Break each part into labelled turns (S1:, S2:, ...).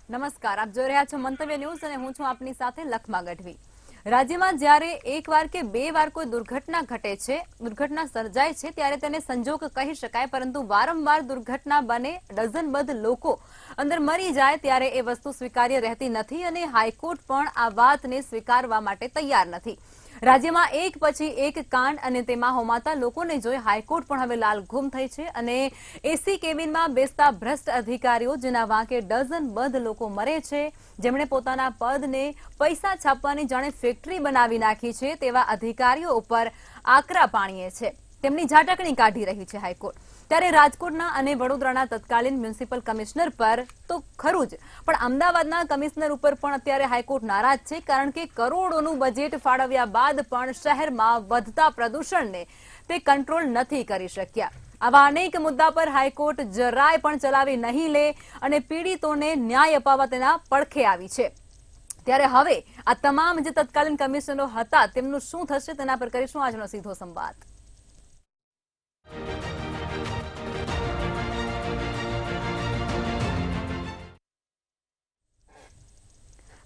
S1: નમસ્કાર, આપ જોઈ રહ્યા છો મંતવ્ય ન્યૂઝ અને હું છું આપની સાથે લખમા ગઢવી। રાજ્યમાં જ્યારે એકવાર કે બે વાર કોઈ દુર્ઘટના ઘટે છે, દુર્ઘટના સર્જાય છે, ત્યારે તેને સંજોગ કહી શકાય, પરંતુ વારંવાર દુર્ઘટના બને, ડઝનબદ્ધ લોકો અંદર મરી જાય ત્યારે એ વસ્તુ સ્વીકાર્ય રહેતી નથી અને હાઈકોર્ટ પણ આ વાતને સ્વીકારવા માટે તૈયાર નથી। રાજ્યમાં એક પછી એક કાંડ અને તેમાં હોમાતા લોકોને જોઈ હાઈકોર્ટ પણ હવે લાલઘુમ થઈ છે અને એસી કેબિનમાં બેસતા ભ્રષ્ટ અધિકારીઓ જેના વાંકે ડઝનબદ્ધ લોકો મરે છે, જેમણે પોતાના પદને પૈસા છાપવાની જાણે ફેક્ટરી બનાવી નાખી છે, તેવા અધિકારીઓ ઉપર આકરા પાણીએ છે, તેમની ઝાટકણી કાઢી રહી છે હાઈકોર્ટ। ત્યારે રાજકોટના અને વડોદરાના તત્કાલીન મ્યુનિસિપલ કમિશનર પર તો ખરું જ, પણ અમદાવાદના કમિશનર ઉપર પણ અત્યારે હાઈકોર્ટ નારાજ છે, કારણ કે કરોડોનું બજેટ ફાળવ્યા બાદ પણ શહેરમાં વધતા પ્રદૂષણને તે કંટ્રોલ નથી કરી શક્યા। આવા અનેક મુદ્દા પર હાઈકોર્ટ જરાય પણ ચલાવી નહીં લે અને પીડિતોને ન્યાય અપાવવા તેના પડખે આવી છે। ત્યારે હવે આ તમામ જે તત્કાલીન કમિશનરો હતા તેમનું શું થશે તેના પર કરીશું આજનો સીધો સંવાદ।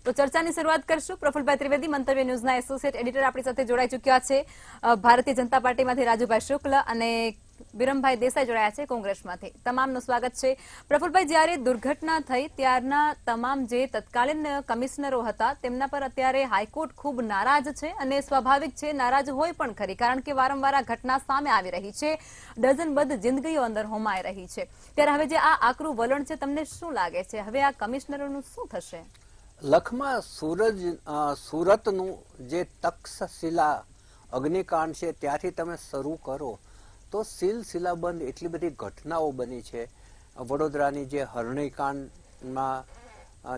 S1: તો ચર્ચાની શરૂઆત કરશું। પ્રફુલભાઈ ત્રિવેદી, મંતવ્ય ન્યૂઝના એસોસિએટ એડિટર આપણી સાથે જોડાઈ ચૂક્યા છે। ભારતીય જનતા પાર્ટીમાંથી રાજુભાઈ શુક્લ અને વિરમભાઈ દેસાઈ જોડાયા છે કોંગ્રેસમાંથી। તમામનું સ્વાગત છે। પ્રફુલભાઈ, જ્યારે દુર્ઘટના થઈ ત્યારના તમામ જે તત્કાલીન કમિશનરો હતા તેમના પર અત્યારે હાઈકોર્ટ ખૂબ નારાજ છે અને સ્વાભાવિક છે, નારાજ હોય પણ ખરી, કારણ કે વારંવાર આ ઘટના સામે આવી રહી છે, ડઝનબદ્ધ જિંદગીઓ અંદર હોમાઈ રહી છે। ત્યારે હવે જે આ આકરું વલણ છે, તમને શું લાગે છે હવે આ કમિશનરોનું શું થશે?
S2: લખમાં સુરતનું જે તક્ષશિલા અગ્નિકાંડ છે ત્યાંથી તમે શરૂ કરો તો સિલસિલાબંધ એટલી બધી ઘટનાઓ બની છે। વડોદરાની જે હરણીકાંડમાં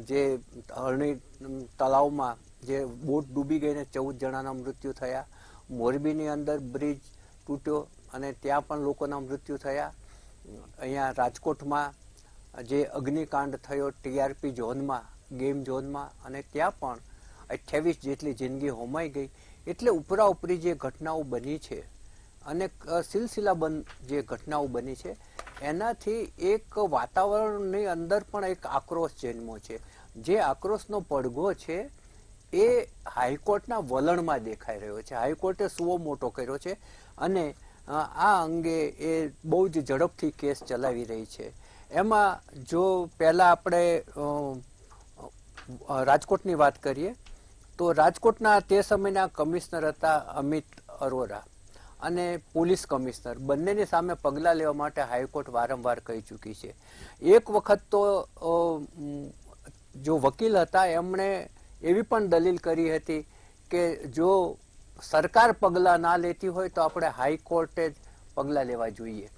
S2: જે હરણી તળાવમાં જે બોટ ડૂબી ગઈને 14 જણાના મૃત્યુ થયા, મોરબીની અંદર બ્રિજ તૂટ્યો અને ત્યાં પણ લોકોના મૃત્યુ થયા, અહીંયા રાજકોટમાં જે અગ્નિકાંડ થયો ટીઆરપી ઝોનમાં, ગેમ ઝોનમાં, અને ત્યાં પણ 28 જેટલી જિંદગી હોમાઈ ગઈ। એટલે ઉપરા ઉપરી જે ઘટનાઓ બની છે અને સિલસિલાબંધ જે ઘટનાઓ બની છે એનાથી એક વાતાવરણની અંદર પણ એક આક્રોશ જન્મો છે। જે આક્રોશનો પડઘો છે એ હાઈકોર્ટના વલણમાં દેખાઈ રહ્યો છે। હાઈકોર્ટે સુઓ મોટો કર્યો છે અને આ અંગે એ બહુ જ ઝડપથી કેસ ચલાવી રહી છે। એમાં જો પહેલા આપણે રાજકોટની વાત કરીએ તો રાજકોટના તે સમયના કમિશનર હતા અમિત અરોરા અને પોલીસ કમિશનર, બંનેની સામે પગલાં લેવા માટે હાઈકોર્ટ વારંવાર કહી ચૂકી છે। એક વખત તો જો વકીલ હતા એમણે એવી પણ દલીલ કરી હતી કે જો સરકાર પગલાં ના લેતી હોય તો આપણે હાઈકોર્ટે જ પગલાં લેવા જોઈએ,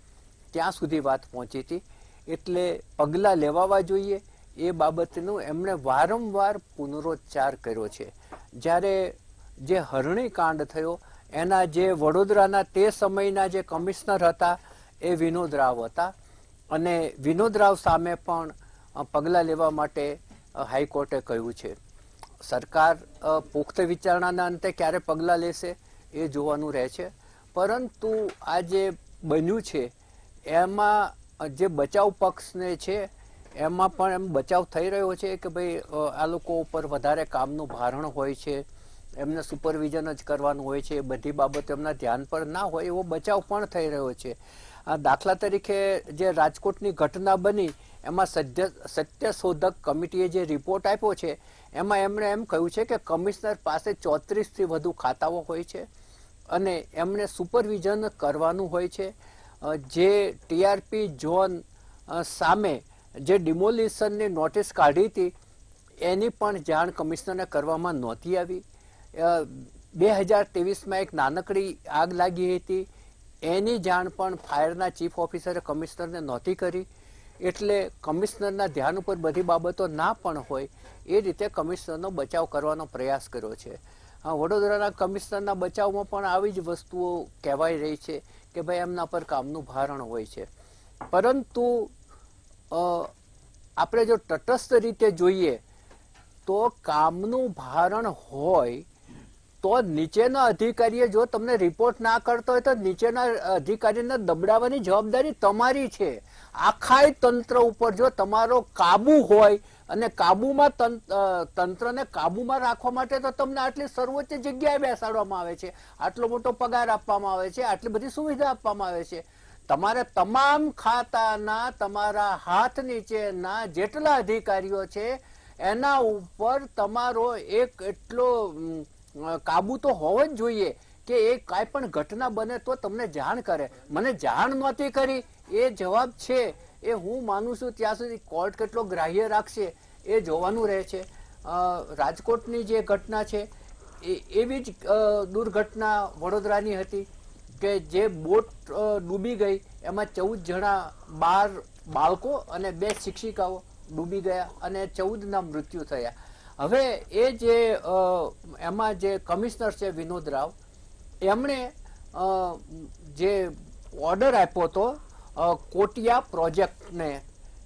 S2: ત્યાં સુધી વાત પહોંચી હતી। એટલે પગલાં લેવાવા જોઈએ એ બાબતનું એમણે વારંવાર પુનરોચ્ચાર કર્યો છે। જ્યારે જે હરણીકાંડ થયો એના જે વડોદરાના તે સમયના જે કમિશનર હતા એ વિનોદ રાવ હતા અને વિનોદ રાવ સામે પણ પગલાં લેવા માટે હાઈકોર્ટે કહ્યું છે। સરકાર પુખ્ત વિચારણાના અંતે ક્યારે પગલાં લેશે એ જોવાનું રહે છે, પરંતુ આ જે બન્યું છે એમાં જે બચાવ પક્ષને છે એમાં પણ એમ બચાવ થઈ રહ્યો છે કે ભાઈ આ લોકો ઉપર વધારે કામનું ભારણ હોય છે, એમને સુપરવિઝન જ કરવાનું હોય છે, બધી બાબતો એમના ધ્યાન પર ના હોય એવો બચાવ પણ થઈ રહ્યો છે। દાખલા તરીકે જે રાજકોટની ઘટના બની એમાં સત્યશોધક કમિટીએ જે રિપોર્ટ આપ્યો છે એમાં એમણે એમ કહ્યું છે કે કમિશનર પાસે 34થી વધુ ખાતાઓ હોય છે અને એમણે સુપરવિઝન કરવાનું હોય છે। જે ટીઆરપી ઝોન સામે જે ડિમોલિશનની નોટિસ કાઢી હતી એની પણ જાણ કમિશનરને કરવામાં નહોતી આવી। 2023માં એક નાનકડી આગ લાગી હતી એની જાણ પણ ફાયરના ચીફ ઓફિસરે કમિશનરને નહોતી કરી। એટલે કમિશનરના ધ્યાન ઉપર બધી બાબતો ના પણ હોય એ રીતે કમિશનરનો બચાવ કરવાનો પ્રયાસ કર્યો છે। વડોદરાના કમિશનરના બચાવમાં પણ આવી જ વસ્તુઓ કહેવાઈ રહી છે કે ભાઈ એમના પર કામનું ભારણ હોય છે, પરંતુ આપણે જો તટસ્થ રીતે જોઈએ તો કામનું ભારણ હોય તો નીચેના અધિકારીએ જો તમને રિપોર્ટ ના કરતો હોય તો નીચેના અધિકારીને દબડાવવાની જવાબદારી તમારી છે। આખા તંત્ર ઉપર જો તમારો કાબુ હોય અને તંત્રને કાબુમાં રાખવા માટે તો તમને આટલી સર્વોચ્ચ જગ્યાએ બેસાડવામાં આવે છે, આટલો મોટો પગાર આપવામાં આવે છે, આટલી બધી સુવિધા આપવામાં આવે છે. તમારે તમામ ખાતાના તમારા હાથ નીચેના જેટલા અધિકારીઓ છે એના ઉપર તમારો એક એટલો કાબુ તો હોવો જ જોઈએ કે એ કાંઈ પણ ઘટના બને તો તમને જાણ કરે. મને જાણ નહોતી કરી એ જવાબ છે એ હું માનું છું ત્યાં સુધી કોર્ટ કેટલો ગ્રાહ્ય રાખશે એ જોવાનું રહે છે. રાજકોટની જે ઘટના છે એવી જ દુર્ઘટના વડોદરાની હતી કે જે બોટ ડૂબી ગઈ, એમાં 14 જણા 12 બાળકો અને 2 શિક્ષિકાઓ ડૂબી ગયા અને 14ના મૃત્યુ થયા. હવે એ જે એમાં જે કમિશનર છે વિનોદ રાવ, એમણે જે ઓર્ડર આપ્યો હતો કોટિયા પ્રોજેક્ટને,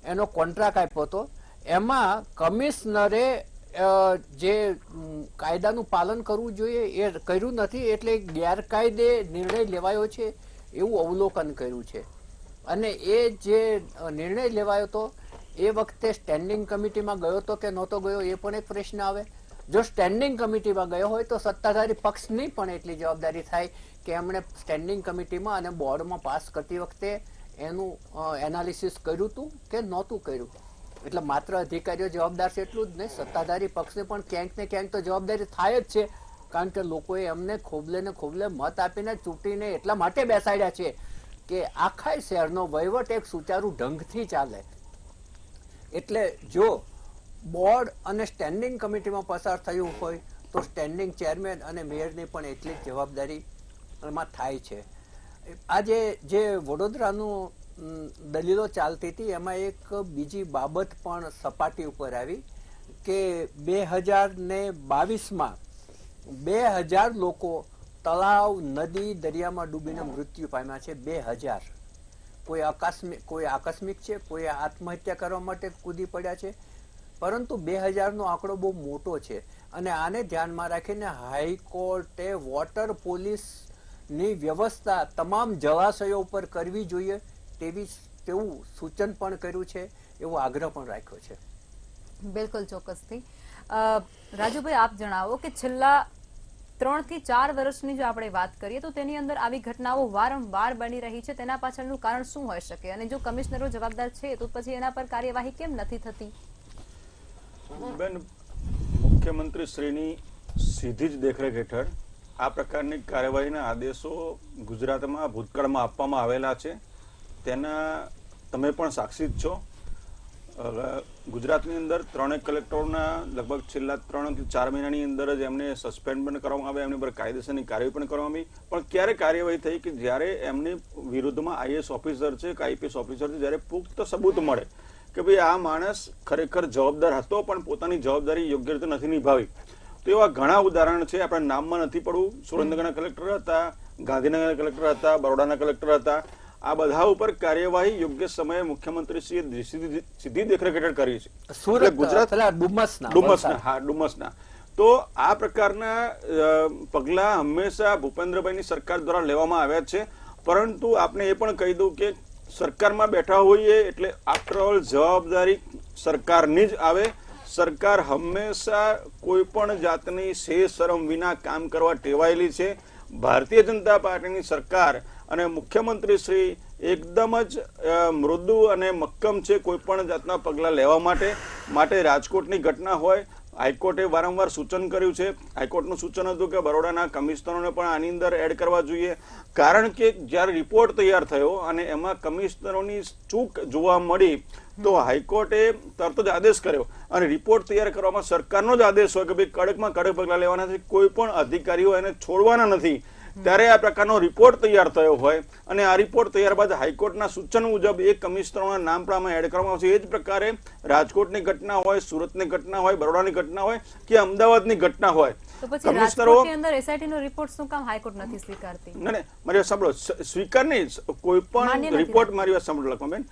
S2: એનો કોન્ટ્રાક્ટ આપ્યો હતો, એમાં કમિશનરે જે કાયદાનું પાલન કરવું જોઈએ એ કર્યું નથી, એટલે ગેરકાયદે નિર્ણય લેવાયો છે એવું અવલોકન કર્યું છે. અને એ જે નિર્ણય લેવાયો હતો એ વખતે સ્ટેન્ડિંગ કમિટીમાં ગયો હતો કે નહોતો ગયો એ પણ એક પ્રશ્ન આવે. જો સ્ટેન્ડિંગ કમિટીમાં ગયો હોય તો સત્તાધારી પક્ષની પણ એટલી જવાબદારી થાય કે એમણે સ્ટેન્ડિંગ કમિટીમાં અને બોર્ડમાં પાસ કરતી વખતે એનું એનાલિસિસ કર્યું હતું કે નહોતું કર્યું. એટલે માત્ર અધિકારીઓ જવાબદાર છે એટલું જ નહીં, સત્તાધારી પક્ષને પણ ક્યાંક ને ક્યાંક તો જવાબદારી થાય જ છે, કારણ કે લોકોએ એમને ખોબલે ને ખોબલે મત આપીને ચૂંટીને એટલા માટે બેસાડ્યા છે કે આખા શહેરનો વહીવટ એક સુચારુ ઢંગથી ચાલે. એટલે જો બોર્ડ અને સ્ટેન્ડિંગ કમિટીમાં પસાર થયું હોય તો સ્ટેન્ડિંગ ચેરમેન અને મેયરની પણ એટલી જ જવાબદારી એમાં થાય છે. આજે જે વડોદરાનું દલીલો ચાલતી હતી એમાં એક બીજી બાબત પણ સપાટી ઉપર આવી કે 2022માં 2000 લોકો તળાવ, નદી, દરિયામાં ડૂબીને મૃત્યુ પામ્યા છે. 2000. કોઈ આકસ્મિક છે, કોઈ આત્મહત્યા કરવા માટે કૂદી પડ્યા છે, પરંતુ 2000નો આંકડો બહુ મોટો છે. અને આને ધ્યાનમાં રાખીને હાઈકોર્ટે વોટર પોલીસની વ્યવસ્થા તમામ જળાશયો ઉપર કરવી જોઈએ તેવું સૂચન પણ કર્યું છે, એવો આગ્રહ પણ રાખ્યો છે.
S1: બિલકુલ, ચોક્કસથી. રાજુભાઈ, આપ જણાવો કે છેલ્લા 3 થી 4 વર્ષની જો આપણે વાત કરીએ તો તેની અંદર આવી ઘટનાઓ વારંવાર બની રહી છે. તેના પાછળનું કારણ શું હોઈ શકે અને જો કમિશનરો જવાબદાર છે તો પછી એના પર કાર્યવાહી કેમ નથી થતી?
S3: બેન, મુખ્યમંત્રી શ્રીની સીધી જ દેખરેખ હેઠળ આ પ્રકારની કાર્યવાહીના આદેશો ગુજરાતમાં ભૂતકાળમાં આપવામાં આવેલા છે. તેના તમે પણ સાક્ષી જ છો. ગુજરાતની અંદર 3 કલેક્ટરોના લગભગ છેલ્લા 3 થી 4 મહિનાની અંદર જ એમને સસ્પેન્ડ પણ કરવામાં આવે, એમની પર કાયદેસરની કાર્યવાહી પણ કરવામાં આવી. પણ ક્યારે કાર્યવાહી થઈ કે જ્યારે એમની વિરુદ્ધમાં આઈએએસ ઓફિસર છે કે આઈપીએસ ઓફિસર છે, જ્યારે પુખ્ત સબૂત મળે કે ભાઈ આ માણસ ખરેખર જવાબદાર હતો પણ પોતાની જવાબદારી યોગ્ય રીતે નથી નિભાવી. તો એવા ઘણા ઉદાહરણ છે. આપણે નામમાં નથી પડવું. સુરેન્દ્રનગરના કલેક્ટર હતા, ગાંધીનગરના કલેક્ટર હતા, બરોડાના કલેક્ટર હતા. આ બધા ઉપર કાર્યવાહી યોગ્ય સમયે મુખ્યમંત્રીશ્રીએ સીધી દેખરેખ હેઠળ કરી છે. ગુજરાત ડુમસના તો આ પ્રકારના પગલા હંમેશા ભૂપેન્દ્રભાઈની સરકાર દ્વારા લેવામાં આવ્યા છે. પરંતુ આપણે એ પણ કહી દઉં કે સરકારમાં બેઠા હોઈએ એટલે આફ્ટર ઓલ જવાબદારી સરકારની જ આવે. સરકાર હંમેશા કોઈ પણ જાતની શરમ વિના કામ કરવા ટેવાયેલી છે. ભારતીય જનતા પાર્ટીની સરકાર અને મુખ્યમંત્રી શ્રી એકદમ જ મૃદુ અને મક્કમ છે કોઈ પણ જાતના પગલાં લેવા માટે. રાજકોટની ઘટના હોય, હાઈકોર્ટે વારંવાર સૂચન કર્યું છે. હાઈકોર્ટનું સૂચન હતું કે બરોડાના કમિશનરોને પણ આની અંદર એડ કરવા જોઈએ, કારણ કે જ્યારે રિપોર્ટ તૈયાર થયો અને એમાં કમિશનરોની ચૂક જોવા મળી તો હાઈકોર્ટે તરત જ આદેશ કર્યો. અને રિપોર્ટ તૈયાર કરવામાં સરકારનો જ આદેશ હોય કે ભાઈ કડકમાં કડક પગલાં લેવાના છે, કોઈ પણ અધિકારીઓ એને છોડવાના નથી. ત્યારે આ પ્રકારનો રિપોર્ટ તૈયાર થયો હોય અને આ રિપોર્ટ તૈયાર બાદ હાઈકોર્ટના સૂચન મુજબ એ કમિશનરોના નામ પણ આમાં એડ કરવામાં આવશે. એ જ પ્રકારે રાજકોટની ઘટના હોય, સુરતની ઘટના હોય, બરોડાની ઘટના હોય કે અમદાવાદની ઘટના હોય,
S1: કમિશનરોની અંદર એસઆઈટીનો રિપોર્ટ શું કામ હાઈકોર્ટ નથી સ્વીકારતી?
S3: ના, મારી વાત સાંભળો. સ્વીકાર નહીં, કોઈ પણ રિપોર્ટ, મારી વાત સાંભળો લખમાબેન,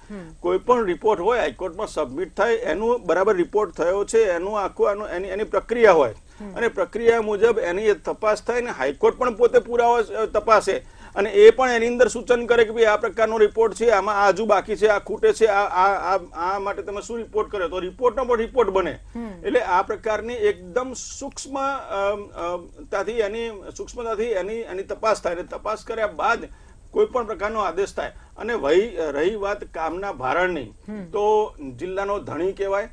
S3: કોઈ પણ રિપોર્ટ હોય હાઈકોર્ટમાં સબમિટ થાય, એનું બરાબર રિપોર્ટ થયો છે, એનું આખું એની પ્રક્રિયા હોય અને પ્રક્રિયા મુજબ એની તપાસ થાય ને હાઈકોર્ટ પણ પોતે પુરાવા તપાસે અને એ પણ એની અંદર સૂચન કરે કે ભાઈ આ પ્રકારનો રિપોર્ટ છે, આમાં આ હજુ બાકી છે, આ ખૂટે છે, આ માટે તમે શું રિપોર્ટ કર્યો, તો રિપોર્ટનો પણ રિપોર્ટ બને. એટલે આ પ્રકારની એકદમ સૂક્ષ્મતાથી એની તપાસ થાય, અને તપાસ કર્યા બાદ કોઈ પણ પ્રકારનો આદેશ થાય. અને રહી વાત કામના ભારણની, તો જિલ્લાનો ધણી કહેવાય,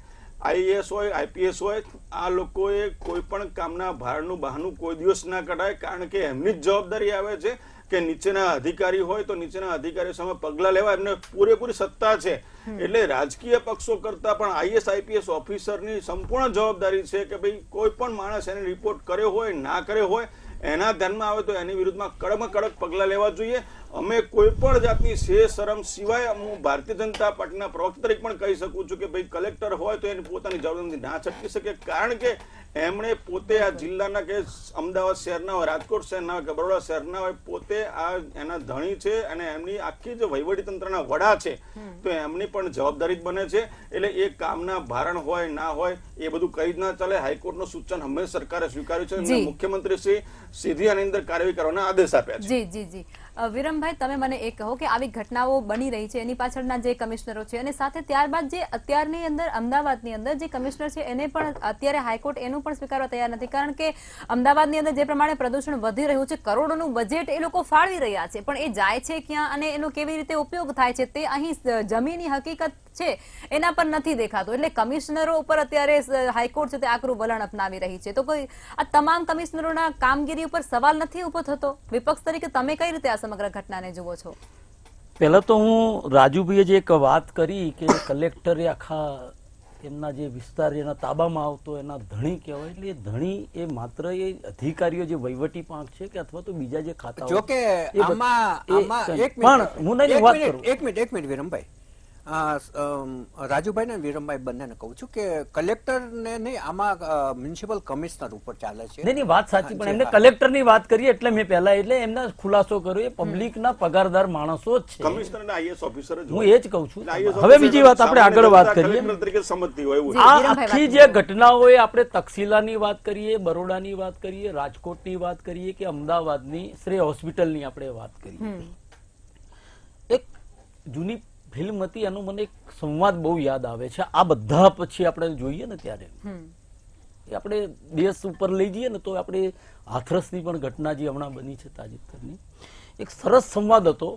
S3: આઈએએસ હોય, આઈપીએસ હોય, આ લોકોએ કોઈ પણ કામના ભારણનું બહાનું કોઈ દિવસ ના કઢાય, કારણ કે એમની જ જવાબદારી આવે છે કે નીચેના અધિકારી હોય તો નીચેના અધિકારીઓ સામે પગલાં લેવા એમને પૂરેપૂરી સત્તા છે. એટલે રાજકીય પક્ષો કરતા પણ આઈએસ આઈપીએસ ઓફિસરની સંપૂર્ણ જવાબદારી છે કે ભાઈ કોઈ પણ માણસ એને રિપોર્ટ કર્યો હોય ના કર્યો હોય, એના ધ્યાનમાં આવે તો એની વિરુદ્ધમાં કડકમાં કડક પગલાં લેવા જોઈએ. અમે કોઈ પણ જાતની શરમ સિવાય હું ભારતીય જનતા પાર્ટીના પ્રવક્તા તરીકે પણ કહી શકું છું કે ભાઈ કલેક્ટર હોય તો એની પોતાની જવાબદારી ના છટકી શકે, કારણ કે એમણે પોતે આ જિલ્લાના કે અમદાવાદ શહેરના હોય, રાજકોટ શહેરના હોય કે બરોડા શહેરના હોય, પોતે આ એના ધણી છે અને એમની આખી જે વહીવટી તંત્રના વડા છે, તો એમની પણ જવાબદારી જ બને છે. એટલે એ કામના ભારણ હોય ના હોય એ બધું કઈ જ ના ચાલે. હાઈકોર્ટનું સૂચન હંમેશા સરકારે સ્વીકાર્યું છે, મુખ્યમંત્રી શ્રી સીધી આની અંદર કાર્યવાહી કરવાના આદેશ આપ્યા છે.
S1: જી જી જી વિરમભાઈ, તમે મને એ કહો કે આવી ઘટનાઓ બની રહી છે એની પાછળના જે કમિશનરો છે, અને સાથે ત્યારબાદ જે અત્યારની અંદર અમદાવાદની અંદર જે કમિશનર છે એને પણ અત્યારે હાઈકોર્ટ એનું પણ સ્વીકારવા તૈયાર નથી, કારણ કે અમદાવાદની અંદર જે પ્રમાણે પ્રદૂષણ વધી રહ્યું છે, કરોડોનું બજેટ એ લોકો ફાળવી રહ્યા છે, પણ એ જાય છે ક્યાં અને એનો કેવી રીતે ઉપયોગ થાય છે તે અહીં જમીની હકીકત છે એના પર નથી દેખાતો. એટલે કમિશનરો ઉપર અત્યારે હાઈકોર્ટ છે તે આકરું વલણ અપનાવી રહી છે. તો કોઈ આ તમામ કમિશનરોના કામગીરી ઉપર સવાલ નથી ઉભો થતો? વિપક્ષ તરીકે તમે કઈ રીતે આ સમગ્ર ઘટનાને જુઓ છો?
S4: પહેલા તો હું રાજુભાઈએ જે એક વાત કરી કે કલેક્ટરે આખા એમના જે વિસ્તાર એના તાબામાં આવતો એના ધણી કહેવાય, એટલે એ ધણી એ માત્ર એ અધિકારીઓ જે વહીવટી પાંખ છે કે અથવા તો બીજા જે ખાતા,
S2: જો કે આમાં એક મિનિટ વિરમભાઈ, રાજુભાઈ ને વિરમભાઈ બંનેને કહું છું કે કલેક્ટર ને નહીં, આમાં મ્યુનિસિપલ કમિશનર ઉપર ચાલે છે.
S4: નહીં વાત સાચી, પણ એમને કલેક્ટર ની વાત કરી એટલે મેં પહેલા એટલે એમના ખુલાસો કર્યો, એ પબ્લિક ના પગારદાર માણસો જ છે.
S3: કમિશનર અને આઈએસ ઓફિસર જ
S4: હું એ જ કહું છું. હવે બીજી વાત આપણે આગળ વાત કરીએ. આ આખી જે ઘટનાઓ આપણે તક્ષશિલાની વાત કરીએ, બરોડાની વાત કરીએ, રાજકોટની વાત કરીએ કે અમદાવાદની શ્રેય હોસ્પિટલની આપણે વાત કરીએ, એક જૂની ફિલ્મ હતી, એનો મને એક સંવાદ બહુ યાદ આવે છે. આ બધા પછી આપણે જોઈએ ને ત્યારે એ આપણે દેશ ઉપર લઈ જઈએ ને તો આપણે હાથરસની પણ ઘટના જે હમણાં બની છે તાજેતરની, એક સરસ સંવાદ હતો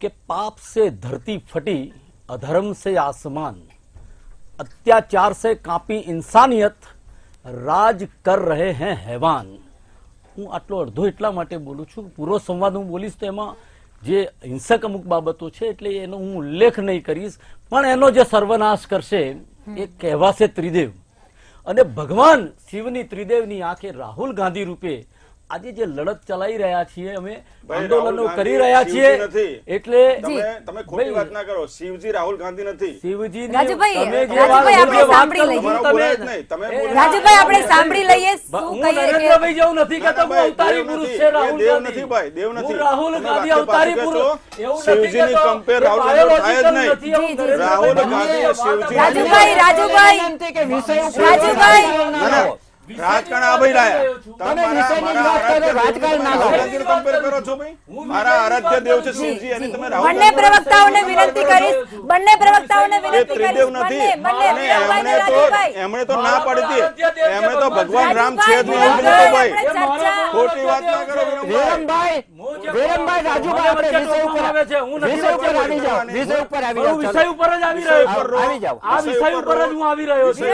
S4: કે પાપ સે ધરતી ફટી, અધર્મ સે આસમાન, અત્યાચાર સે કાંપી ઇન્સાનિયત, રાજ કર રહે હૈ हैवान. હું આટલો અડધો એટલા માટે બોલું છું, પૂરો સંવાદ હું બોલીશ તો એમાં જે હિંસક અમુક બાબતો છે એટલે એનો હું ઉલ્લેખ નહીં કરીશ, પણ એનો જે સર્વનાશ કરશે એ કહેવાશે ત્રિદેવ. અને ભગવાન શિવની ત્રિદેવની આંખે રાહુલ ગાંધી રૂપે આજે જે લડત ચલાવી રહ્યા છીએ, અમે આંદોલનો કરી રહ્યા છીએ, એટલે
S3: તમે ખોટી વાત ના કરો. શિવજી રાહુલ ગાંધી નથી.
S1: શિવજી રાજુભાઈ આપણે સાંભળી લઈએ.
S4: હું નરેન્દ્રભાઈ જેવું નથી કહેતો, હું અવતારી પુરુષ છે રાહુલ ગાંધી.
S3: નથી ભાઈ, દેવ નથી.
S4: રાહુલ ગાંધી અવતારી પુરુષ એવું નથી
S3: શિવજીની કમ્પેર રાહુલ ગાંધી થાય જ નહીં. રાહુલ ગાંધી શિવજી
S1: રાજુભાઈ
S3: રાજકારણ આ ભાઈ લાયા. રાજકારણ કમ્પેર કરો છો ભાઈ. મારા આરાધ્ય દેવ છે શિવજી, અને તમે રાહુલ
S1: બંને પ્રવક્તાઓને વિનંતી કરીશ, બંને પ્રવક્તાઓને વિનંતી
S3: ત્રિદેવ નથી. એમણે તો ના પાડી હતી, એમણે તો ભગવાન રામ છે જ નહીં ભાઈ. ખોટી વાત ના કરો
S4: વિરમભાઈ. રાજુભાઈ આપણે વિષય ઉપર આવે છે, હું વિષય ઉપર આવી જાવ, વિષય ઉપર આવી જાવ, વિષય ઉપર જ આવી રહ્યો, આ વિષય ઉપર જ હું આવી રહ્યો છું.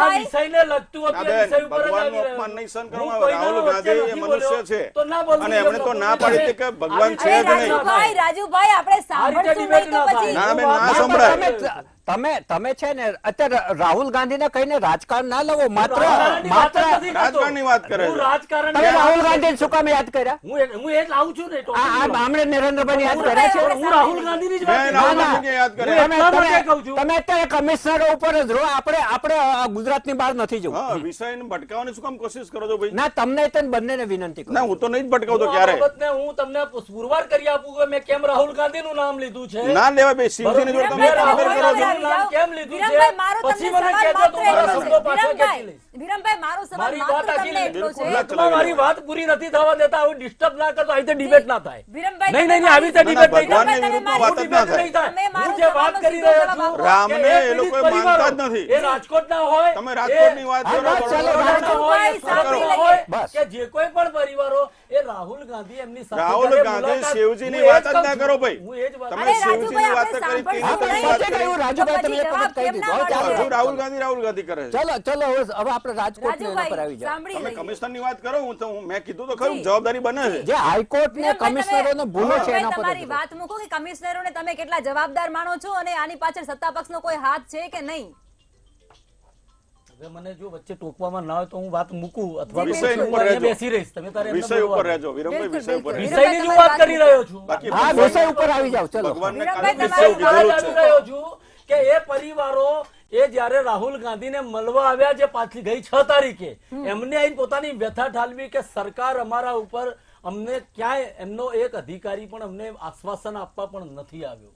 S4: આ વિષયને લગતું હતું,
S3: ભગવાનનું અપમાન નહીં સહન કરવામાં આવે. રાહુલ ગાંધી એ મનુષ્ય છે અને એમણે તો ના પાડી હતી કે ભગવાન છે જ નહીં.
S1: રાજુભાઈ આપણે સાંભળશું નહીં તો પછી
S3: ના બેન, ના સંભળાય.
S2: તમે છે ને અત્યારે રાહુલ ગાંધી ને કહીને રાજકારણ ના લેવો, માત્ર
S3: રાજકારણની વાત કરે છે.
S4: રાજકારણ
S2: તમે રાહુલ ગાંધી શું કામ યાદ કર્યા?
S4: હું એ જ લાવું છું ને,
S2: આમણે નરેન્દ્રભાઈ યાદ કર્યા છે.
S4: હું રાહુલ ગાંધીની જ વાત
S3: રાહુલ ગાંધી યાદ કરે.
S2: તમે અત્યારે કમિશનરો ઉપર જ રહો, આપણે ગુજરાતની બહાર નથી જવું.
S3: હા, વિષયને ભટકાવવાની શું કામ કોશિશ કરો છો ભાઈ?
S2: ના, તમને બંનેને વિનંતી કરું.
S3: ના, હું તો નહીં જ ભટકાવતો ક્યારે.
S4: હું તમને પુરવાર કરી આપું કે મેં કેમ રાહુલ ગાંધીનું નામ લીધું છે.
S3: ના લેવાય ભાઈ, શિવજીની જોડે તમે કમ્પેર કરો છો.
S4: કેમ લીધું છે પછી મને કહેજો, તો મારા શબ્દો પાછા ખેંચી લઈશ.
S1: વિરમભાઈ મારો સવાલ
S4: મારી
S1: માત્ર
S4: વાત
S1: તમને
S4: આખી
S1: એટલો છે
S4: લખમાં મારી વાત પૂરી નથી થવા દેતા. આવું ડિસ્ટર્બ ના કરતો, આવી રીતે ડિબેટ ના થાય.
S1: વિરમભાઈ,
S4: નહીં
S1: તમે
S4: નહીં આવી રીતે
S3: ના,
S4: ડિબેટ નહીં
S3: ભગવાનની
S4: થાય.
S3: વિરુદ્ધમાં વાત જ ના થાય.
S1: તમે મારો
S4: હું જે વાત
S1: સવાલનો
S4: કરી
S1: સીધો
S4: રહ્યો
S1: જવાબ
S4: છું
S1: આપો.
S3: રામને
S4: કે
S3: એ લોકો
S4: પીડિત
S3: માનતા જ
S4: પરિવારો,
S3: નથી.
S4: એ રાજકોટના હોય,
S3: તમે રાજકોટની વાત કરો,
S4: વડોદરાના
S1: રાજુભાઈ,
S4: હોય,
S1: સાંભળી
S4: સુરતના
S1: લઈએ.
S4: હોય,
S2: બસ.
S4: કે જે કોઈ પણ પરિવારો એ રાહુલ ગાંધી એમની સાથે
S3: રાહુલ
S4: જ્યારે
S3: ગાંધી
S4: મુલાકાત-
S3: શિવજીની
S4: હું એ
S3: વાત જ
S4: કહું
S3: ના
S4: છું.
S3: કરો ભાઈ.
S4: હું એ જ વાત
S3: તમે
S1: અરે
S3: શિવજીની
S1: રાજુભાઈ,
S3: વાત
S1: આપણે
S3: કરી,
S1: સાંભળશું
S3: કેવી વાત
S1: નહીં.
S3: કરી?
S2: રાજુભાઈ
S1: તો
S2: તમે
S1: પછી
S2: એક વખત કહી
S1: જવાબ
S2: દીધો.
S1: કેમ ના
S2: ચાલો,
S1: મળે?
S3: રાહુલ ગાંધી કરે છે.
S2: ચલો હવે આપણે રાજકોટની એના પર આવી
S1: રાજુભાઈ
S2: જાઓ.
S1: સાંભળી
S3: તમે
S1: લઈએ.
S3: કમિશનરની વાત કરો, મેં કીધું તો ખરું,
S1: જી.
S3: જવાબદારી બને છે.
S2: જે હાઈકોર્ટ ને
S1: વિરમભાઈ,
S2: કમિશનરોને ભૂલો છે
S1: વિરમભાઈ,
S2: એના પર
S1: તમારી
S2: જ.
S1: વાત મૂકો કે કમિશનરોને તમે કેટલા જવાબદાર માનો છો અને આની પાછળ સત્તા પક્ષનો કોઈ હાથ છે કે નહીં?
S4: હવે મને જો વચ્ચે ટોકવામાં ના હોય તો હું વાત મૂકું અથવા
S1: વિષય
S4: પછી હું
S3: ઉપર
S4: અહીંયા
S3: રહેજો.
S4: બેસી રહીશ. તમે તારે એમને
S3: વિષય ઉપર
S4: બોલવાનું.
S3: રહેજો વિરમભાઈ,
S1: બિલકુલ,
S3: વિષય ઉપર
S1: બિલકુલ.
S3: રહેજો.
S4: વિષયની જ હું વાત કરી રહ્યો છું.
S3: બાકી
S2: હા, વિષય ઉપર આવી જાઓ. ચલો
S3: ભગવાનને
S1: વિરમભાઈ,
S3: કાલે
S1: તમારી
S3: વિષય
S1: વાત
S3: કીધેલું જ
S4: આવી
S3: છે.
S4: રહ્યો છું કે એ પરિવારો એ જ્યારે રાહુલ ગાંધીને મળવા આવ્યા છે પાછલી ગઈ 6 તારીખે એમને આવીને પોતાની વ્યથા ઠાલવી કે સરકાર અમારા ઉપર અમને ક્યાંય એમનો એક અધિકારી પણ અમને આશ્વાસન આપવા પણ નથી આવ્યો.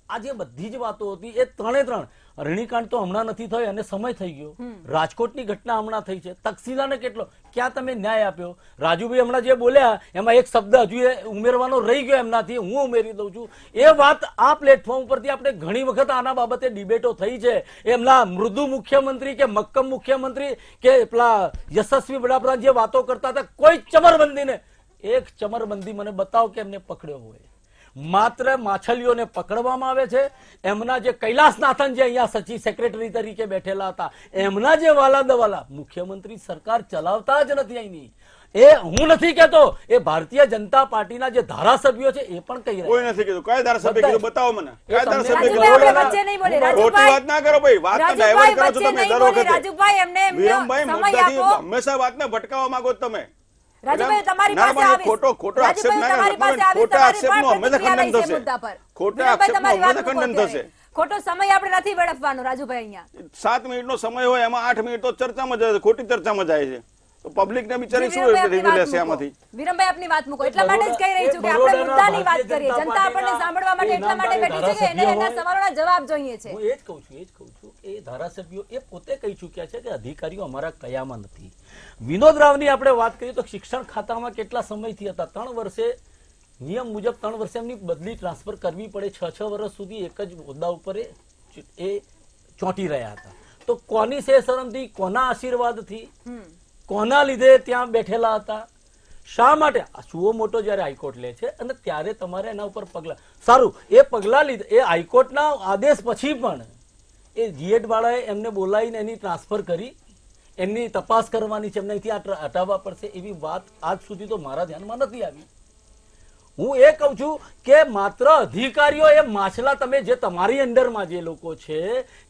S4: આ જે બધી જ વાતો હતી એ ત્રણે ત્રણ રણનીકાંડ તો હમણાં નથી થયો અને સમય થઈ ગયો. રાજકોટની ઘટના હમણાં થઈ છે. તક્ષશિલાને કેટલો ક્યાં તમે ન્યાય આપ્યો? રાજુભાઈ હમણાં જે બોલ્યા એમાં એક શબ્દ હજુ એ ઉમેરવાનો રહી ગયો એમનાથી, હું ઉમેરી દઉં છું. એ વાત આ પ્લેટફોર્મ પરથી આપણે ઘણી વખત આના બાબતે ડિબેટો થઈ છે. એમના મૃદુ મુખ્યમંત્રી કે મક્કમ મુખ્યમંત્રી કે પેલા યશસ્વી વડાપ્રધાન જે વાતો કરતા હતા, કોઈ ચમરબંધીને એક ચમરબંધી મને બતાવો કે એમને પકડ્યો હોય. માત્ર માછલીઓને પકડવામાં આવે છે. એમના જે કૈલાસનાથન જે અહીંયા સચિવ સેક્રેટરી તરીકે બેઠેલા હતા એમના જે વાલા દવાલા મુખ્યમંત્રી સરકાર ચલાવતા જ નથી અહીંની. એ હું નથી કહેતો, એ ભારતીય જનતા પાર્ટીના જે ધારાસભ્યો છે એ પણ કહી રહ્યા
S3: કોઈ નથી કીધું. કયા ધારાસભ્ય કીધું? બતાવો મને. કયા
S4: તમને-
S3: ધારાસભ્ય
S1: રાજુભાઈ,
S3: કીધું?
S1: આપણે વચ્ચે નહીં બોલીએ.
S3: ખોટી
S1: રાજુભાઈ,
S3: વાત ના કરો ભાઈ. વાતને
S1: રાજુભાઈ,
S3: ડાયવર્ટ કરો છો
S1: વચ્ચે
S3: તમે
S1: નહીં
S3: દર
S1: બોલીએ.
S3: વખતે.
S1: રાજુભાઈ, એમને
S3: વિરમભાઈ,
S1: સમય
S3: મુદ્દાથી
S1: આપો.
S3: હંમેશા વાતને ભટકાવવા માંગો છો તમે.
S1: રાજુભાઈ, તમારી
S3: ના,
S1: પાસે
S3: પણ
S1: આવીશ.
S3: ખોટો આક્ષેપ ના
S1: રાજુભાઈ,
S3: કરો.
S1: તમારી પાસે આવીશ.
S3: ખોટા
S1: તમારી
S3: આક્ષેપનું
S1: પણ
S3: હંમેશા
S1: પ્રતિક્રિયા
S3: ખંડન
S1: લઈશ એ
S3: થશે.
S1: મુદ્દા પર.
S3: ખોટા
S1: વિરમભાઈ,
S3: આક્ષેપનું
S1: તમારી વાત
S3: હંમેશા
S1: મૂકો
S3: ખંડન
S1: અત્યારે.
S3: થશે.
S1: ખોટો સમય આપણે નથી વેડફવાનો રાજુભાઈ અહીંયા.
S3: 7 મિનિટનો સમય હોય એમાં 8 મિનિટ તો ચર્ચામાં જાય છે, ખોટી ચર્ચામાં જાય છે. તો પબ્લિકને બિચારી શું
S1: વિરમભાઈ, આપની
S3: રિવ્યુ
S1: વાત
S3: લેશે
S1: મૂકો.
S3: આમાંથી?
S1: વિરમભાઈ, આપની વાત મૂકો. એટલા માટે જ કહી રહી છું કે આપણે મુદ્દાની વાત કરીએ. જનતા આપણને સાંભળવા માટે એટલા માટે બેઠી છે કે એને એના સવાલોના જવાબ જોઈએ છે.
S4: હું એ જ કહું છું એ ધારાસભ્યો એ પોતે કહી ચૂક્યા છે કે અધિકારીઓ અમારા કયામાં નથી. વિનોદ રાવની આપણે વાત કરીએ તો શિક્ષણ ખાતામાં કેટલા સમયથી હતા? 3 વર્ષે નિયમ મુજબ 3 વર્ષે એમની બદલી ટ્રાન્સફર કરવી પડે. 6 વર્ષ સુધી એક જ હોદ્દા ઉપર એ ચોંટી રહ્યા હતા. તો કોની શરમથી, કોના આશીર્વાદથી, કોના લીધે ત્યાં બેઠેલા હતા? શા માટે? સુઓ મોટો જ્યારે હાઈકોર્ટ લે છે અને ત્યારે તમારે એના ઉપર પગલા સારું એ પગલા લીધે એ હાઈકોર્ટના આદેશ પછી પણ એ જીએડ વાળાએ એમને બોલાવીને એની ટ્રાન્સફર કરી. એમની તપાસ કરવાની છે, એમને અહીંથી હટાવવા પડશે એવી વાત આજ સુધી તો મારા ધ્યાનમાં નથી આવી. હું એ કહું છું કે માત્ર અધિકારીઓ એ માછલા તમે જે તમારી અંડરમાં જે લોકો છે,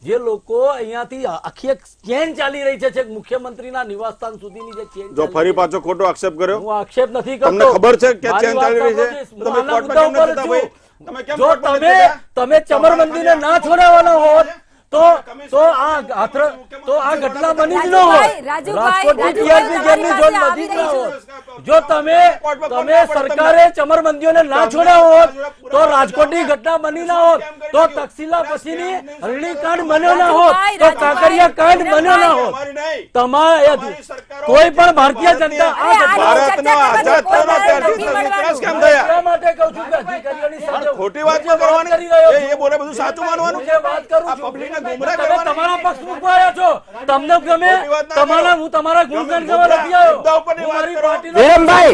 S4: જે લોકો અહીંયાથી આખી એક ચેન ચાલી રહી છે મુખ્યમંત્રીના નિવાસસ્થાન સુધીની જે ચેન
S3: જો ફરી પાછો ખોટો આક્ષેપ કર્યો,
S4: હું આક્ષેપ નથી કરતો.
S3: તમને ખબર છે કે
S4: મારી
S3: ચેન
S4: વાત
S3: ચાલી રહી છે?
S4: સાંભળો.
S3: તમે
S4: હું આના
S3: કોર્ટમાં
S4: મુદ્દા
S3: કેમ
S4: ઉપર
S3: નથી જતા ભાઈ?
S4: છું.
S3: તમે કેમ
S4: જો
S3: કોર્ટમાં નથી જતા?
S4: તમે ચમરબંધીને ના છોડાવવાના હોત તો આ ઘટના બની જ ન હોત. રાજકોટની TRP જેમની જોન બધી જ ન હોત. જો તમે સરકારે ચમરબંધીઓને ના છોડાવ્યા હોત તો રાજકોટની ઘટના બની ના હોત, તો તક્ષશિલા પછીની હરણીકાંડ બન્યો ના હોત, તો કાંકરિયા કાંડ બન્યો ના હોત.
S3: તમારી નહીં.
S4: તમારે કોઈ પણ ભારતીય જનતા આ ઘટના
S3: ભારતનો આઝાદ થયો ત્યારથી વિકાસ કેમ થયા?
S4: એટલા માટે કહું છું કે અધિકારીઓની સાથે
S3: ખોટી વાત
S4: હું જે
S3: કરવાની.
S4: કરી રહ્યો છું,
S3: એ બોલે બધું સાચું માનવાનું.
S4: હું જે વાત કરું
S3: આ
S4: છું,
S3: પબ્લિકને ગુમરાહ
S4: તમે
S3: કરવાની.
S4: તમારા પક્ષ મૂકવા આવ્યા છો. તમને ગમે
S3: ખોટી વાત ના કરો.
S4: હું તમારા ગુણગાન
S3: ગમે
S4: કરવા નથી આવ્યો.
S3: મુદ્દા ઉપરની
S4: હું
S3: વાત
S4: મારી
S3: કરો.
S4: પાર્ટીનો
S2: વિરમભાઈ,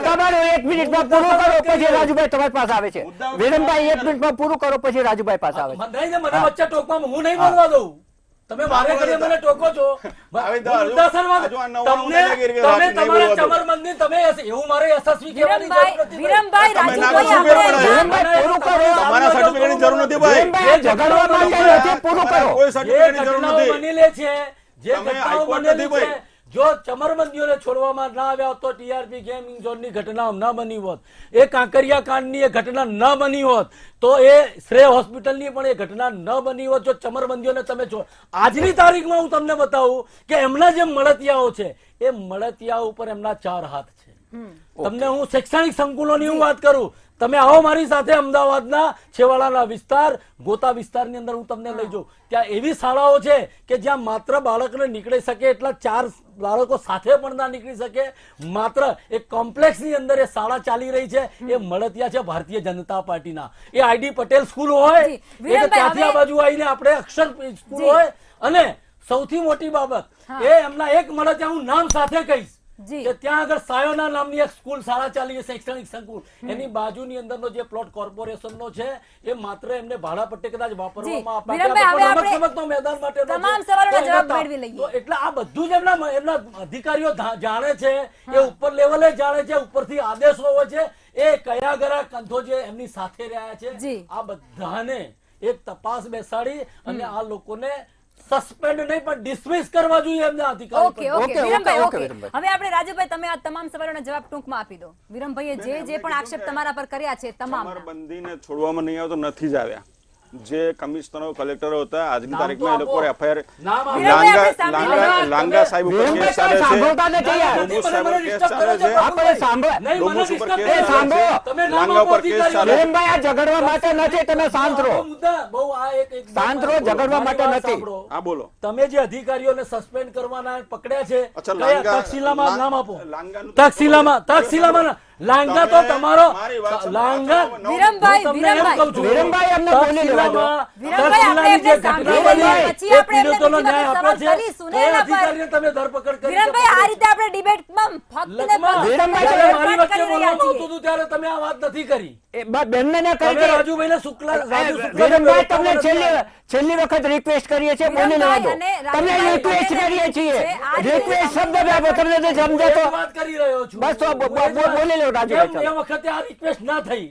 S2: તમારું 1 મિનિટમાં પૂરું કરો પછી રાજુભાઈ તમારી પાસે આવે છે. વિરમભાઈ 1 મિનિટમાં પૂરું કરો પછી રાજુભાઈ પાસે આવે છે.
S4: નહીં ને મને વચ્ચે ટોકવામાં હું નહીં બોલવા દઉં. તમે વારે ઘડીએ મને ટોકો છો.
S3: હવે તો
S4: હું મુદ્દાસર વાત-
S3: હજુ આ નવા
S4: તમને
S3: દાદાગીરી
S4: તમે
S3: નહીં
S4: તમારા
S3: બોલવા દો.
S4: ચમરબંધી તમે એવું મારે યશસ્વી કહેવાની
S1: વિરમભાઈ,
S4: જરૂર નથી.
S1: વિરમભાઈ,
S3: તમે ના
S1: રાજુભાઈ,
S3: કશું
S1: આપણે-
S3: પૂરું કરો.
S2: વિરમભાઈ, પૂરું કરો.
S3: તમારા સર્ટિફિકેટની જરૂર નથી ભાઈ.
S2: વિરમભાઈ, ઝઘડવા માંડ્યા નથી, પૂરું કરો.
S3: કોઈ
S4: જે
S3: સર્ટિફિકેટની જરૂર
S4: ઘટનાઓ
S3: નથી.
S4: બની લે છે, જે
S3: તમે
S4: ઘટનાઓ
S3: હાઈકોર્ટ
S4: બનેલી
S3: નથી
S4: છે,
S3: ભાઈ.
S4: જો ચમરબંધીઓને છોડવામાં ના આવ્યા હોત તો ટીઆરપી ગેમિંગ ઝોનની ઘટના ન બની હોત, એ કાંકરિયા કાંડની એ ઘટના ન બની હોત, તો એ શ્રેય હોસ્પિટલની પણ એ ઘટના ન બની હોત. જો ચમરબંધીઓને તમે આજની તારીખમાં હું તમને બતાવું કે એમના જે મળતિયાઓ છે એ મળતિયાઓ ઉપર એમના 4 હાથ છે. તમને હું શૈક્ષણિક સંકુલોની હું વાત કરું, તમે આવો મારી સાથે અમદાવાદના છેવાડાના વિસ્તાર ગોતા વિસ્તારની અંદર હું તમને લઈ જાઉં. ત્યાં એવી શાળાઓ છે કે જ્યાં માત્ર બાળકને નીકળી શકે એટલા 4 બાળકો સાથે પણ ના નીકળી શકે. માત્ર એક કોમ્પ્લેક્સની અંદર એ શાળા ચાલી રહી છે. એ મળતિયા છે ભારતીય જનતા પાર્ટીના. એ આઈડી પટેલ સ્કૂલ હોય
S1: જી,
S4: એ
S1: વિરમભાઈ,
S4: ત્યાંથી આ
S1: હવે-
S4: બાજુ આવીને આપણે અક્ષર સ્કૂલ
S1: જી.
S4: હોય. અને સૌથી મોટી બાબત એ એમના એક મળતિયા હું નામ સાથે કહીશ
S1: જી.
S4: કે ત્યાં આગળ સાયોના નામની એક સ્કૂલ શાળા ચાલી છે, શૈક્ષણિક સંકુલ. એની બાજુની અંદરનો જે પ્લોટ કોર્પોરેશનનો છે એ માત્ર એમને ભાડા પટ્ટે કદાચ વાપરવામાં આપ્યા છે.
S1: વિરમભાઈ, હવે
S4: આ
S1: આપણે
S4: રમતગમતનો મેદાન માટેનો છે.
S1: તમામ સવાલોના
S4: તો
S1: જવાબ
S4: એના
S1: મેળવી લઈએ.
S4: તો એટલે આ બધું જ એમના અધિકારીઓ જાણે છે. એ ઉપર લેવલે જાણે છે, ઉપરથી આદેશો હોય છે. એ કયા ગરા કંધો જે એમની સાથે રહ્યા છે
S1: જી.
S4: આ બધાને એક તપાસ બેસાડી અને આ લોકોને સસ્પેન્ડ નહીં પણ ડિસમિસ કરવા જોઈએ એમના અધિકારી
S1: ઓકે
S4: પર.
S1: Okay
S2: okay,
S1: Virambhai,
S2: okay,
S1: okay.
S2: Virambhai.
S1: હવે આપણે રાજુભાઈ, તમે આ તમામ સવાલોના જવાબ ટૂંકમાં આપી દો. વિરમભાઈએ જે પણ આક્ષેપ તમારા પર કર્યા છે તમામ
S3: બંધીને છોડવામાં નહીં આવતો નથી જ આવ્યા. જે કમિશનરો કલેક્ટરો હતા આજની
S4: નામ
S3: તારીખમાં એ
S4: તો
S3: લોકોએ
S4: આપો.
S3: એફઆઈઆર
S4: નામ આપો.
S1: વિરમભાઈ, આપણે સાંભળી
S4: લઈએ.
S3: લાંગા સાહેબ ઉપર
S5: વિરમભાઈ,
S3: કેસ ચાલે
S5: કોઈ સાંભળતા
S3: છે
S5: નથી યાર.
S3: ડોમોસ સાહેબ ઉપર કેસ ચાલે છે
S5: આપણે સાંભળો.
S4: નહીં, મને
S3: ડોમોસ ઉપર
S4: disturb
S3: કેસ
S4: કરો.
S3: ચાલે છે.
S4: તમે નામ
S3: લાંગા
S4: આપો
S3: ઉપર કેસ
S4: અધિકારીઓ.
S3: ચાલે છે.
S5: વિરમભાઈ, આ ઝઘડવા માટે નથી, તમે શાંત રહો.
S4: આ મુદ્દા બહુ આ એક
S5: શાંત રહો, ઝઘડવા માટે
S4: મારી વાત
S5: નથી.
S4: સાંભળો.
S3: હા બોલો.
S4: તમે જે અધિકારીઓને સસ્પેન્ડ કરવાના પકડ્યા છે
S3: અચ્છા,
S4: કયા
S3: લાંગા-
S4: તક્ષશિલામાં નામ આપો.
S3: લાંગાનું-
S4: તક્ષશિલામાં લાંગા તો
S3: તમે
S4: તમારો
S3: મારી વાત સાંભળો.
S4: લાંગા
S1: વિરમભાઈ,
S4: હું તમને એમ
S1: વિરમભાઈ.
S4: કહું છું.
S5: વિરમભાઈ, અમને બોલી લેવા દો.
S1: વિરમભાઈ, આપણે
S4: તક્ષશિલાની જે
S1: એમને સાંભળી લઈએ.
S4: ઘટના બની,
S1: પછી
S4: એ
S1: આપણે એમને
S4: પીડિતોનો
S1: બીજી
S4: ન્યાય
S1: વખત
S4: આપે
S1: સવાલ
S4: છે.
S1: કરીશું
S4: તો
S1: ને
S4: એ
S1: એના પર.
S4: અધિકારીને તમે ધરપકડ કરી
S1: વિરમભાઈ, આ
S4: શકો.
S1: રીતે આપણે ડિબેટમાં ફક્ત ને
S4: લખમાં
S1: ફક્ત
S5: વિરમભાઈ,
S4: જ્યારે
S1: વાત
S4: મારી વચ્ચે
S1: કરી રહ્યા
S4: બોલવામાં
S1: છીએ.
S4: આવતું હતું ત્યારે તમે આ વાત નથી કરી.
S5: બેનને ને કહી
S4: તમે
S5: દે.
S4: રાજુભાઈને રાજુ શુક્લા
S5: વિરમભાઈ, તમને છેલ્લી વખત રિક્વેસ્ટ કરીએ છીએ, બોલી લેવા દો.
S1: વિરમભાઈ અને
S5: તમને
S1: રાજુભાઈ
S5: રિક્વેસ્ટ
S1: બંનેને
S5: કરીએ છીએ.
S1: આ રીતે
S5: રિક્વેસ્ટ શબ્દ જ આપો, તમને જે
S4: હું
S5: સમજાતો.
S4: એ જ વાત કરી રહ્યો છું.
S5: બસ તો બોલી લો રાજુભાઈ,
S4: કેમ
S5: ચાલો.
S4: એ વખતે આ રિક્વેસ્ટ ના થઈ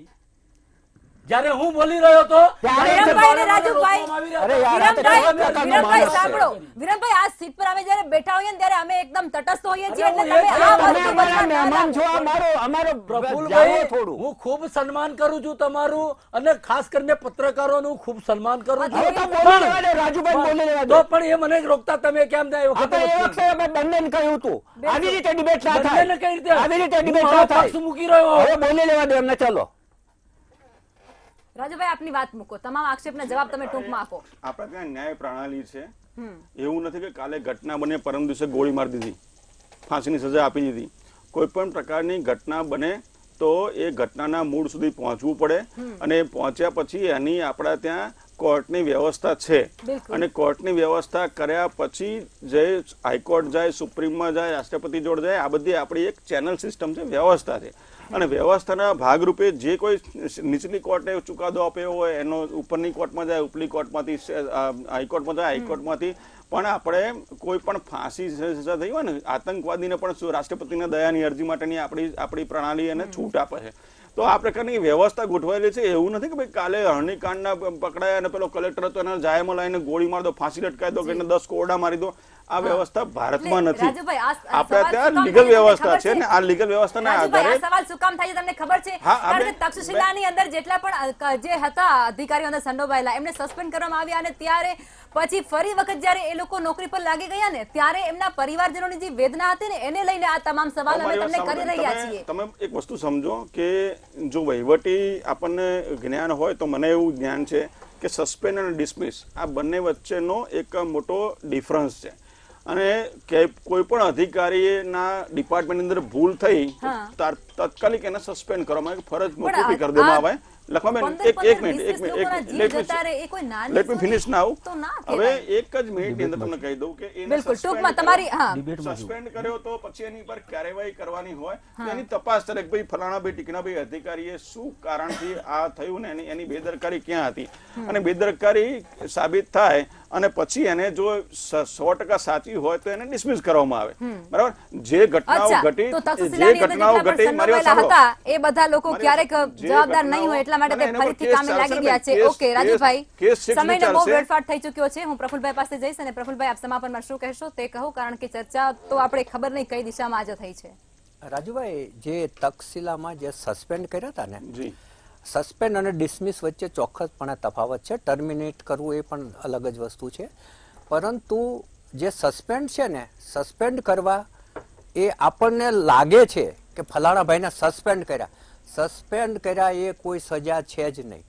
S4: જ્યારે હું બોલી રહ્યો હતો
S5: ત્યારે
S1: વિરમભાઈ અને રાજુભાઈ,
S5: અરે યાર, આ તો
S1: વિરમભાઈ,
S5: કેવા પ્રકારનો
S1: વિરમભાઈ,
S5: માણસ છે.
S1: સાંભળો. વિરમભાઈ, આ સીટ પર અમે જ્યારે બેઠા હોઈએ ને ત્યારે અમે એકદમ તટસ્થ હોઈએ છીએ.
S4: અરે
S1: એટલે
S4: હું
S1: તમે
S4: એ જ
S1: આ
S5: તમે
S1: વસ્તુ
S5: અમારા
S1: બચવા ના
S5: મહેમાન
S1: લાગો.
S5: છો. અમારો
S4: પ્રફુલ્લભાઈ,
S5: જાણો થોડું.
S4: હું ખૂબ સન્માન કરું છું તમારું અને ખાસ કરીને પત્રકારોનું ખૂબ સન્માન કરું છું.
S5: હવે તો બોલી લેવા દો, રાજુભાઈ, બોલી લેવા દો.
S4: તો પણ એ મને રોકતા તમે કેમ થાય એ
S5: આપણે એ
S4: વખતે
S5: વખતે અમે બંનેને કહ્યું હતું. આવી રીતે ડિબેટ ના
S4: બંનેને કઈ
S5: થાય.
S4: રીતે
S5: આવી રીતે
S4: હું
S5: ડિબેટ
S4: મારો
S5: ના થાય.
S4: પક્ષ મૂકી રહ્યો
S5: હવે બોલી લેવા દો એમને, ચાલો.
S1: રાજુભાઈ, આપની વાત મૂકો. તમામ આક્ષેપના જવાબ તમે ટૂંકમાં આપો.
S3: આપણે ત્યાં ન્યાય પ્રણાલી છે. એવું નથી કે કાલે ઘટના બને પરમ દિવસે ગોળી મારી દીધી, ફાંસીની સજા આપી દીધી. કોઈ પણ પ્રકારની ઘટના બને તો એ ઘટનાના મૂળ સુધી પહોંચવું પડે અને પહોંચ્યા પછી એની આપણા ત્યાં કોર્ટની વ્યવસ્થા છે.
S1: બિલકુલ.
S3: અને કોર્ટની વ્યવસ્થા કર્યા પછી જે હાઈકોર્ટ જાય, સુપ્રીમમાં જાય, રાષ્ટ્રપતિ જોડે જાય, આ બધી આપણી એક ચેનલ સિસ્ટમ છે, વ્યવસ્થા છે. અને વ્યવસ્થાના ભાગરૂપે જે કોઈ નીચલી કોર્ટે ચુકાદો આપ્યો હોય એનો ઉપરની કોર્ટમાં જાય, ઉપલી કોર્ટમાંથી હાઈકોર્ટમાં જાય, હાઈકોર્ટમાંથી પણ આપણે કોઈ પણ ફાંસી સજા થઈ હોય ને, આતંકવાદીને પણ રાષ્ટ્રપતિના દયાની અરજી માટેની આપણી પ્રણાલી એને છૂટ આપે છે. તો આ પ્રકારની વ્યવસ્થા ગોઠવાયેલી છે. એવું નથી કે ભાઈ કાલે હરણીકાંડના પકડાયા અને પેલો કલેક્ટર હતો એને જાયમાં લાવીને ગોળી મારી દો, ફાંસી લટકાવી દો, કે એને 10 કોરડા મારી દો. આ વ્યવસ્થા ભારતમાં
S1: એટલે
S3: નથી.
S1: રાજુભાઈ, આ
S3: આપણે
S1: સવાલ
S3: ત્યાં
S1: શું કામ
S3: લીગલ
S1: થાય છે તમને
S3: વ્યવસ્થા
S1: ખબર
S3: છે ને આ લીગલ વ્યવસ્થાના
S1: રાજુભાઈ,
S3: આધારે
S1: આ સવાલ શું કામ થાય છે તમને ખબર છે?
S3: હા,
S1: કારણ કે
S3: આપણે-
S1: તક્ષશિલાની અંદર જેટલા પણ જે હતા અધિકારીઓ અંદર સંડોવાયેલા એમને સસ્પેન્ડ કરવામાં આવ્યા અને ત્યારે પછી ફરી વખત જ્યારે એ લોકો નોકરી પર લાગી ગયા ને ત્યારે એમના પરિવારજનોની જે વેદના હતી ને એને લઈને આ તમામ સવાલ અમે તમને કરી રહ્યા છીએ.
S3: તમે એક વસ્તુ સમજો કે જો વહીવટી આપણને જ્ઞાન હોય તો મને એવું જ્ઞાન છે કે સસ્પેન્ડ અને ડિસમિસ આ બંને વચ્ચેનો એક મોટો ડિફરન્સ છે. અને કે કોઈ પણ અધિકારીના ડિપાર્ટમેન્ટ અંદર ભૂલ થઈ તો તાત્કાલિક એને સસ્પેન્ડ કરવામાં આવે, ફરજ મોકૂફી કરી દેવામાં આવે. લખવાબેન, એક મિનિટ લેટ મી ફિનિશ નાઉ. હવે એક જ મિનિટની અંદર તમને કહી દઉં કે એને
S1: બિલકુલ ટૂંકમાં તમારી હા
S3: સસ્પેન્ડ કર્યો તો પછી એની પર કાર્યવાહી કરવાની હોય તો એની તપાસ કરે કે ભાઈ ફલાણા ભાઈ ટીકનાભાઈ અધિકારીએ શું કારણથી આ થયું ને એની બેદરકારી ક્યાં હતી. અને બેદરકારી સાબિત થાય અને પછી એને જો 100% સાચી હોય તો એને ડિસમિસ કરવામાં આવે. બરાબર. જે ઘટનાઓ ઘટી મારી વાત સાંભળો,
S1: હતા એ બધા લોકો ક્યારેક જવાબદાર નહીં હોય એટલા માટે તે ફરીથી કામે લાગી ગયા છે. ઓકે રાજુભાઈ, સમયનો બહુ વેડફાટ થઈ ચૂક્યો છે. હું પ્રફુલભાઈ પાસે જઈશ અને પ્રફુલભાઈ આપ સમાપનમાં શું કહેશો તે કહો, કારણ કે ચર્ચા તો આપણે ખબર નહીં કઈ દિશામાં આજે થઈ છે.
S2: રાજુભાઈ, જે તક્ષશિલામાં જે સસ્પેન્ડ કર્યા હતા ને,
S3: જી
S2: સસ્પેન્ડ અને ડિસમિસ વચ્ચે ચોક્કસપણે તફાવત છે. ટર્મિનેટ કરવું એ પણ અલગ જ વસ્તુ છે. પરંતુ જે સસ્પેન્ડ છે ને, સસ્પેન્ડ કરવા એ આપણને લાગે છે કે ફલાણા ભાઈને સસ્પેન્ડ કર્યા. સસ્પેન્ડ કર્યા એ કોઈ સજા છે જ નહીં.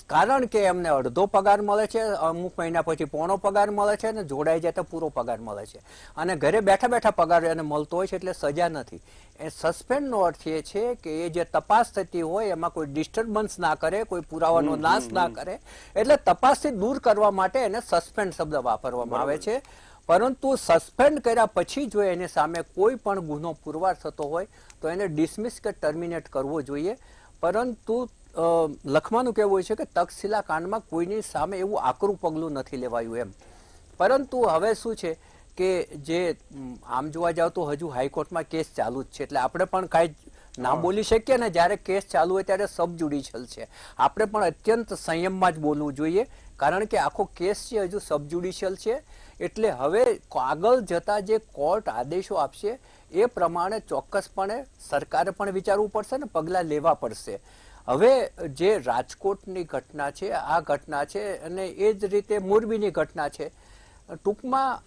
S2: કારણ કે એમને અડધો પગાર મળે છે, અમુક મહિના પછી પોણો પગાર મળે છે, અને જોડાઈ જાય તો પૂરો પગાર મળે છે, અને ઘરે બેઠા બેઠા પગાર એને મળતો હોય છે, એટલે સજા નથી. એ સસ્પેન્ડનો અર્થ એ છે કે એ જે તપાસ થતી હોય એમાં કોઈ ડિસ્ટર્બન્સ ના કરે, કોઈ પુરાવાનો નાશ ના કરે, એટલે તપાસથી દૂર કરવા માટે એને સસ્પેન્ડ શબ્દ વાપરવામાં આવે છે. પરંતુ સસ્પેન્ડ કર્યા પછી જો એની સામે કોઈ પણ ગુનો પુરવાર થતો હોય તો એને ડિસમિસ કે ટર્મિનેટ કરવો જોઈએ. પરંતુ લખવાનું કહેવું હોય છે કે તક્ષશિલા કાંડમાં કોઈની સામે એવું આકરું પગલું નથી લેવાયું એમ. પરંતુ હવે શું છે કે જે આમ જોવા જાવ તો હજુ હાઈકોર્ટમાં કેસ ચાલુ જ છે, એટલે આપણે પણ કાંઈ ના બોલી શકીએ ને. જ્યારે કેસ ચાલુ હોય ત્યારે સબ જ્યુડિશિયલ છે, આપણે પણ અત્યંત સંયમમાં જ બોલવું જોઈએ, કારણ કે આખો કેસ છે હજુ સબ જ્યુડિશિયલ છે. એટલે હવે આગળ જતા જે કોર્ટ આદેશો આપશે એ પ્રમાણે ચોક્કસપણે સરકારે પણ વિચારવું પડશે ને પગલાં લેવા પડશે. હવે જે રાજકોટની ઘટના છે, આ ઘટના છે, અને એ જ રીતે મોરબીની ઘટના છે. ટૂંકમાં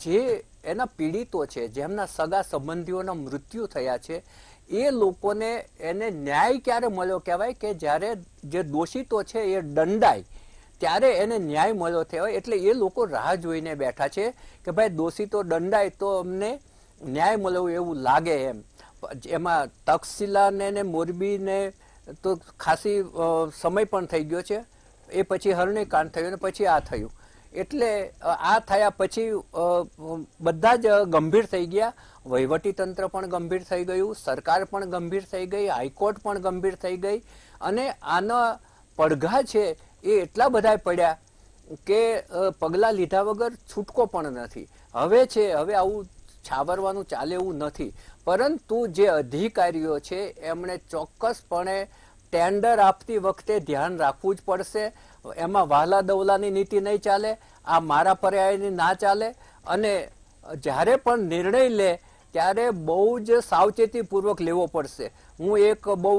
S2: જે એના પીડિતો છે, જેમના સગા સંબંધીઓના મૃત્યુ થયા છે, એ લોકોને એને ન્યાય ક્યારે મળ્યો કહેવાય કે જ્યારે જે દોષિતો છે એ દંડાય ત્યારે એને ન્યાય મળ્યો થયો. એટલે એ લોકો રાહ જોઈને બેઠા છે કે ભાઈ દોષિતો દંડાય તો અમને ન્યાય મળ્યો એવું લાગે એમ. એમાં તક્ષશિલાને ને મોરબીને તો ખાસી સમય પણ થઈ ગયો છે. એ પછી હરણીકાંડ થયું ને પછી આ થયું, એટલે આ થયા પછી બધા જ ગંભીર થઈ ગયા. વહીવટી તંત્ર પણ ગંભીર થઈ ગયું, સરકાર પણ ગંભીર થઈ ગઈ, હાઈકોર્ટ પણ ગંભીર થઈ ગઈ, અને આના પડઘા છે એ એટલા બધા પડ્યા કે પગલાં લીધા વગર છૂટકો પણ નથી. હવે આવું છાવરવાનું ચાલે એવું નથી. પરંતુ જે અધિકારીઓ છે એમણે ચોક્કસપણે ટેન્ડર આપતી વખતે ધ્યાન રાખવું જ પડશે. એમાં વહાલા દવલાની નીતિ નહીં ચાલે, આ મારા પર્યાયની ના ચાલે, અને જ્યારે પણ નિર્ણય લે ત્યારે બહુ જ સાવચેતીપૂર્વક લેવો પડશે. હું એક બહુ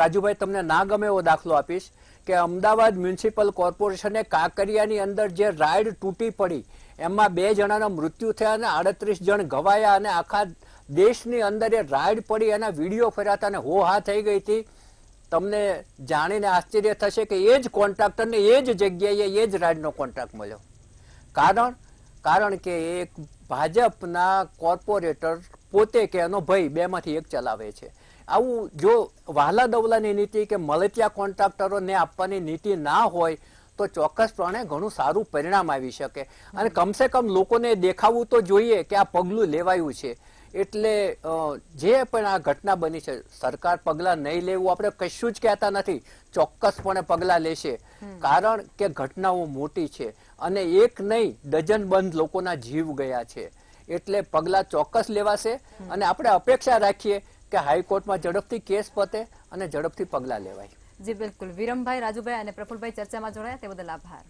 S2: રાજુભાઈ તમને ના ગમે એવો દાખલો આપીશ કે અમદાવાદ મ્યુનિસિપલ કોર્પોરેશને કાંકરિયાની અંદર જે રાઈડ તૂટી પડી એમાં 2 જણાના મૃત્યુ થયા અને 38 જણ ઘવાયા, અને આખા દેશની અંદર એ રાઈડ પડી એના વિડીયો ફર્યા હતા અને હો હા થઈ ગઈ હતી. તમને જાણીને આશ્ચર્ય થશે કે એ જ કોન્ટ્રાક્ટરને એ જ જગ્યાએ એ જ રાઈડનો કોન્ટ્રાક્ટ મળ્યો. કારણ કે એક ભાજપના કોર્પોરેટર પોતે કે એનો ભાઈ, 2 માંથી 1 ચલાવે છે. આવું જો વહાલા દવલાની નીતિ કે મળતિયા કોન્ટ્રાક્ટરોને આપવાની નીતિ ના હોય તો ચોક્કસપણે ઘણું સારું પરિણામ આવી શકે. અને કમસે કમ લોકોને દેખાવું તો જોઈએ કે આ પગલું લેવાયું છે. એટલે જે પણ આ ઘટના બની છે, સરકાર પગલાં નહીં લેવું આપણે કશું જ કહેતા નથી, ચોક્કસપણે પગલાં લેશે. કારણ કે ઘટનાઓ મોટી છે અને એક નહીં ડઝન બંધ લોકોના જીવ ગયા છે. એટલે પગલાં ચોક્કસ લેવાશે, અને આપણે અપેક્ષા રાખીએ કે હાઈકોર્ટમાં ઝડપથી કેસ પતે અને ઝડપથી પગલાં લેવાય.
S1: જી બિલકુલ. વિરમભાઈ, રાજુભાઈ અને પ્રફુલભાઈ ચર્ચામાં જોડાયા તે બદલ આભાર.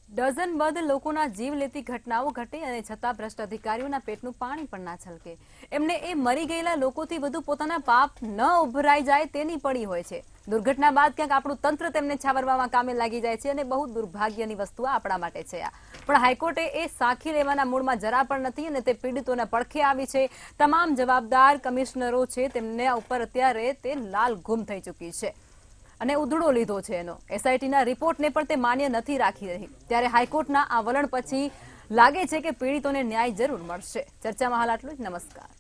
S1: ડઝન બંધ લોકોના જીવ લેતી ઘટનાઓ ઘટે અને છતાં ભ્રષ્ટ અધિકારીઓના પેટનું પાણી પણ ના છલકે. એમને એ મરી ગયેલા લોકોથી વધુ પોતાના પાપ ન ઉભરાઈ જાય તેની પડી હોય છે. દુર્ઘટના બાદ ક્યાંક આપણું તંત્ર તેમને છાવરવામાં કામે લાગી જાય છે, અને બહુ દુર્ભાગ્યની વસ્તુ આપણા માટે છે આ. પણ હાઈકોર્ટે એ સાખી લેવાના મૂડમાં જરા પણ નથી, અને તે પીડિતોને પડખે આવી છે. તમામ જવાબદાર કમિશનરો છે તેમના ઉપર અત્યારે તે લાલ ગુમ થઈ ચૂકી છે અને ઉધડો લીધો છે એનો. એસઆઈટીના રિપોર્ટને પણ તે માન્ય નથી રાખી રહી. ત્યારે હાઈકોર્ટના આ વલણ પછી લાગે છે કે પીડિતોને ન્યાય જરૂર મળશે. ચર્ચામાં હાલ આટલું જ. નમસ્કાર.